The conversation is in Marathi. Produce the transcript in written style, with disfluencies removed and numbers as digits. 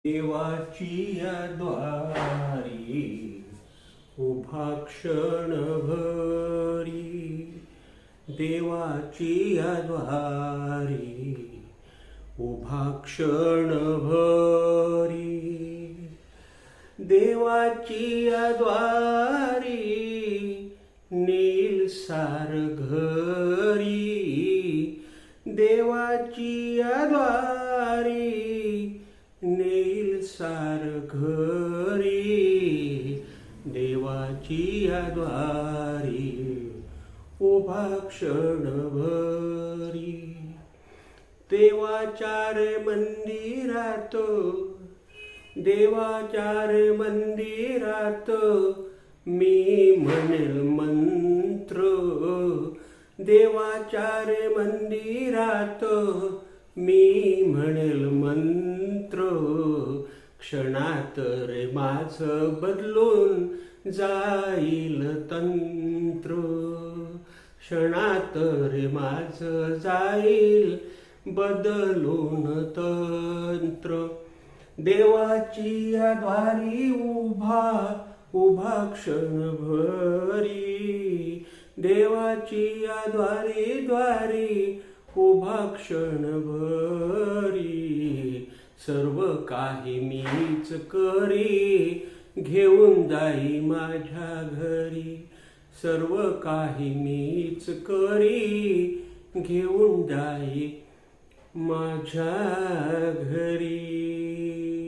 देवाची या द्वारी उभा क्षणभरी, देवाची या द्वारी उभा क्षणभरी, देवाची या द्वारी नेईल सार घरी, देवाची या द्वारी नेईल सार घरी, देवाची या द्वारी उभा क्षणभरी. देवाच्या रे मंदिरात, देवाच्या रे मंदिरात मी म्हणेल मंत्र, देवाच्या रे मंदिरात मी म्हणेल मंत्र, क्षणात रे माझं बदलून जाईल तंत्र, क्षणात रे माझं जाईल बदलून तंत्र. देवाची या द्वारी उभा क्षणभरी, देवाची या द्वारी उभा क्षणभरी, सर्व काही मीच करी घेऊन जाई माझ्या घरी, सर्व काही मीच करी घेऊन जाई माझ्या घरी.